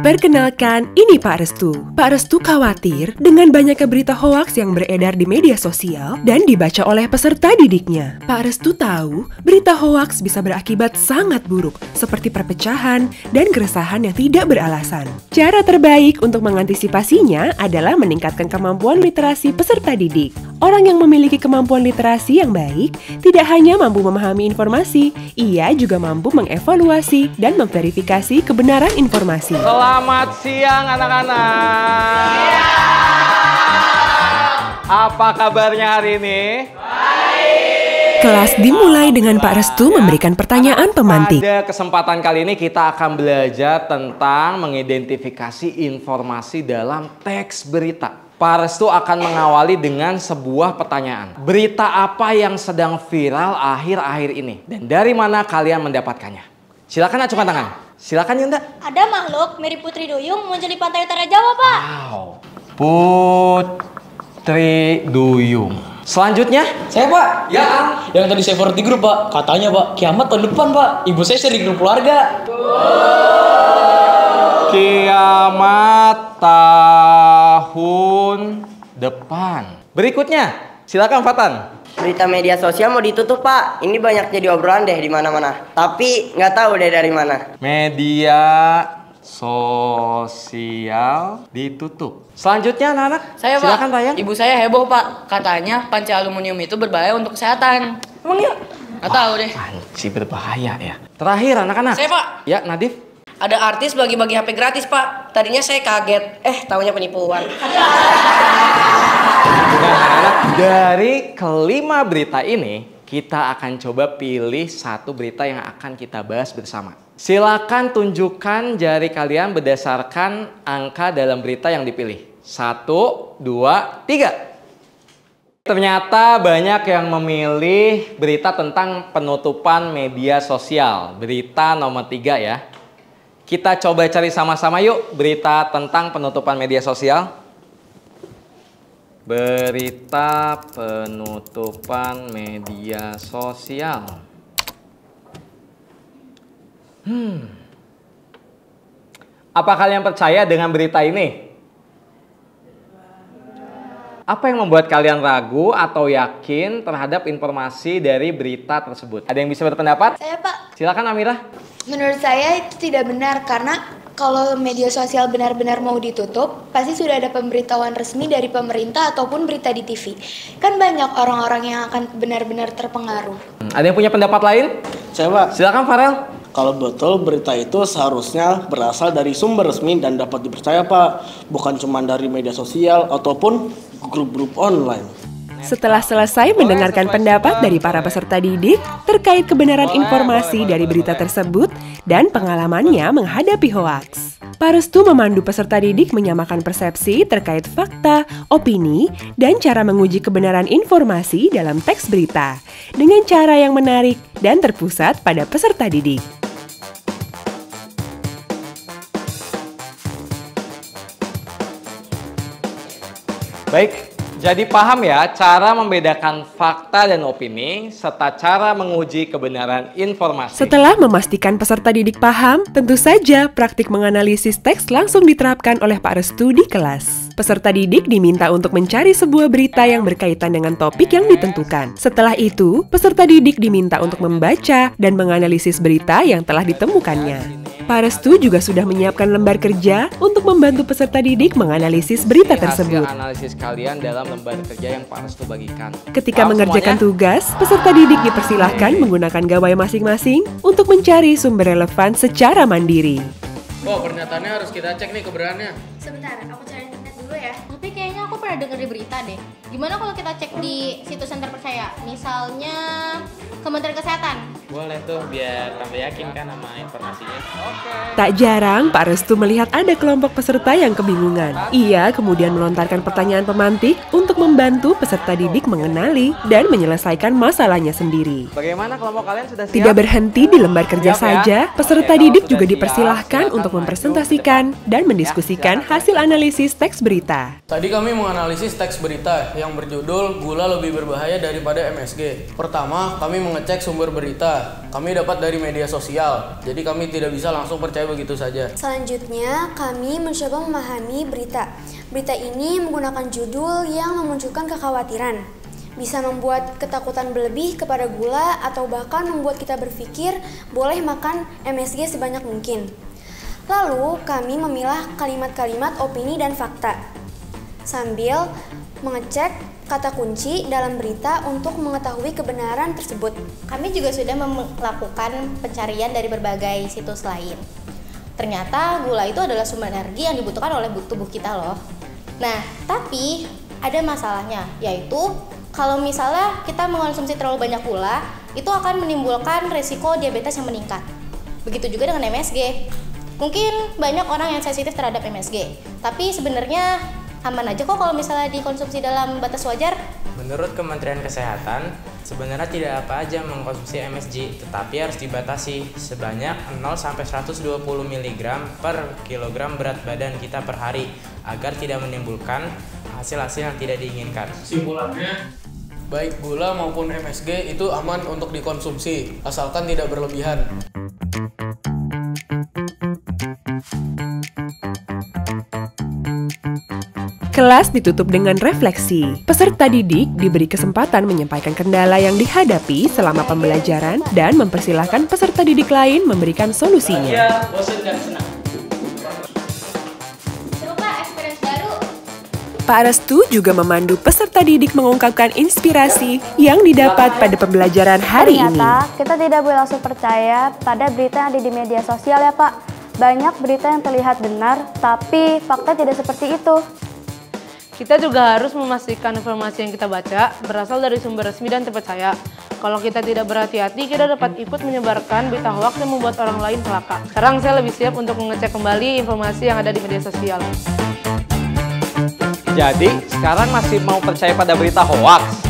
Perkenalkan, ini Pak Restu. Pak Restu khawatir dengan banyaknya berita hoaks yang beredar di media sosial dan dibaca oleh peserta didiknya. Pak Restu tahu berita hoaks bisa berakibat sangat buruk, seperti perpecahan dan keresahan yang tidak beralasan. Cara terbaik untuk mengantisipasinya adalah meningkatkan kemampuan literasi peserta didik. Orang yang memiliki kemampuan literasi yang baik tidak hanya mampu memahami informasi, ia juga mampu mengevaluasi dan memverifikasi kebenaran informasi. Selamat siang anak-anak. Apa kabarnya hari ini? Baik. Kelas dimulai dengan Pak Restu memberikan pertanyaan pemantik. Pada kesempatan kali ini kita akan belajar tentang mengidentifikasi informasi dalam teks berita. Pak Restu akan mengawali dengan sebuah pertanyaan. Berita apa yang sedang viral akhir-akhir ini? Dan dari mana kalian mendapatkannya? Silakan acungkan tangan. Silakan Yunda. Ada makhluk mirip Putri Duyung muncul di pantai utara Jawa, Pak. Wow. Putri Duyung. Selanjutnya? Saya, Pak. Ya. Yang tadi saya forward di grup, Pak. Katanya, Pak, kiamat tahun depan, Pak. Ibu saya share di grup keluarga. Kiamat tahun depan. Berikutnya, silakan Fatan. Berita media sosial mau ditutup, Pak. Ini banyak jadi obrolan deh di mana-mana. Tapi nggak tahu deh dari mana. Media sosial ditutup. Selanjutnya anak-anak. Saya, silakan Pak. Tayang. Ibu saya heboh, Pak. Katanya panci aluminium itu berbahaya untuk kesehatan. Emang ya? Nggak tahu deh. Panci berbahaya ya. Terakhir anak-anak. Saya, Pak. Ya, Nadif. Ada artis bagi-bagi HP gratis, Pak. Tadinya saya kaget. Taunya penipuan. Dari kelima berita ini, kita akan coba pilih satu berita yang akan kita bahas bersama. Silakan tunjukkan jari kalian berdasarkan angka dalam berita yang dipilih. 1, 2, 3. Ternyata banyak yang memilih berita tentang penutupan media sosial. Berita nomor 3 ya. Kita coba cari sama-sama yuk berita tentang penutupan media sosial. Berita penutupan media sosial. Apa kalian percaya dengan berita ini? Apa yang membuat kalian ragu atau yakin terhadap informasi dari berita tersebut? Ada yang bisa berpendapat? Saya, Pak. Silakan Amirah. Menurut saya itu tidak benar karena kalau media sosial benar-benar mau ditutup, pasti sudah ada pemberitahuan resmi dari pemerintah ataupun berita di TV. Kan banyak orang-orang yang akan benar-benar terpengaruh. Ada yang punya pendapat lain? Saya, Pak. Silakan Farel. Kalau betul berita itu seharusnya berasal dari sumber resmi dan dapat dipercaya, Pak. Bukan cuma dari media sosial ataupun grup-grup online. Setelah selesai mendengarkan pendapat dari para peserta didik terkait kebenaran informasi dari berita tersebut dan pengalamannya menghadapi hoaks, Pak Restu memandu peserta didik menyamakan persepsi terkait fakta, opini, dan cara menguji kebenaran informasi dalam teks berita dengan cara yang menarik dan terpusat pada peserta didik. Baik. Jadi paham ya cara membedakan fakta dan opini serta cara menguji kebenaran informasi. Setelah memastikan peserta didik paham, tentu saja praktik menganalisis teks langsung diterapkan oleh Pak Restu di kelas. Peserta didik diminta untuk mencari sebuah berita yang berkaitan dengan topik yang ditentukan. Setelah itu, peserta didik diminta untuk membaca dan menganalisis berita yang telah ditemukannya. Pak Restu juga sudah menyiapkan lembar kerja untuk membantu peserta didik menganalisis berita tersebut. Hasil analisis kalian dalam lembar kerja yang Pak Restu bagikan. Ketika mengerjakan tugas, peserta didik dipersilahkan menggunakan gawai masing-masing untuk mencari sumber relevan secara mandiri. Oh, pernyataannya harus kita cek nih kebenarannya. Sebentar, aku cari internet dulu ya. Tapi kayaknya aku pernah dengar di berita deh. Gimana kalau kita cek di situs yang terpercaya? Misalnya Kementerian Kesehatan. Boleh tuh, biar tambah yakin kan sama informasinya. Tak jarang Pak Restu melihat ada kelompok peserta yang kebingungan. Ia kemudian melontarkan pertanyaan pemantik untuk membantu peserta didik mengenali dan menyelesaikan masalahnya sendiri. Bagaimana kelompok kalian sudah siap? Tidak berhenti di lembar kerja Siap ya? saja, peserta Oke, didik kalau juga sudah dipersilahkan siap, untuk silakan mempresentasikan dan mendiskusikan silakan. hasil analisis teks berita. berita. Tadi kami menganalisis teks berita yang berjudul "Gula lebih berbahaya daripada MSG". Pertama, kami mengecek sumber berita. Kami dapat dari media sosial, jadi kami tidak bisa langsung percaya begitu saja. Selanjutnya, kami mencoba memahami berita. Berita ini menggunakan judul yang memunculkan kekhawatiran. Bisa membuat ketakutan berlebih kepada gula atau bahkan membuat kita berpikir boleh makan MSG sebanyak mungkin. Lalu, kami memilah kalimat-kalimat opini dan fakta, sambil mengecek kata kunci dalam berita untuk mengetahui kebenaran tersebut. Kami juga sudah melakukan pencarian dari berbagai situs lain. Ternyata gula itu adalah sumber energi yang dibutuhkan oleh tubuh kita loh. Nah, tapi ada masalahnya, yaitu kalau misalnya kita mengonsumsi terlalu banyak gula, itu akan menimbulkan resiko diabetes yang meningkat. Begitu juga dengan MSG. Mungkin banyak orang yang sensitif terhadap MSG, tapi sebenarnya aman aja kok kalau misalnya dikonsumsi dalam batas wajar. Menurut Kementerian Kesehatan, sebenarnya tidak apa aja mengkonsumsi MSG, tetapi harus dibatasi sebanyak 0-120 mg per kilogram berat badan kita per hari agar tidak menimbulkan hasil-hasil yang tidak diinginkan. Simpulannya, baik gula maupun MSG itu aman untuk dikonsumsi, asalkan tidak berlebihan. Kelas ditutup dengan refleksi. Peserta didik diberi kesempatan menyampaikan kendala yang dihadapi selama pembelajaran dan mempersilahkan peserta didik lain memberikan solusinya. Pak Restu juga memandu peserta didik mengungkapkan inspirasi yang didapat pada pembelajaran hari ini. Ternyata kita tidak boleh langsung percaya pada berita yang ada di media sosial ya Pak. Banyak berita yang terlihat benar, tapi fakta tidak seperti itu. Kita juga harus memastikan informasi yang kita baca berasal dari sumber resmi dan terpercaya. Kalau kita tidak berhati-hati, kita dapat ikut menyebarkan berita hoaks yang membuat orang lain celaka. Sekarang saya lebih siap untuk mengecek kembali informasi yang ada di media sosial. Jadi, sekarang masih mau percaya pada berita hoaks?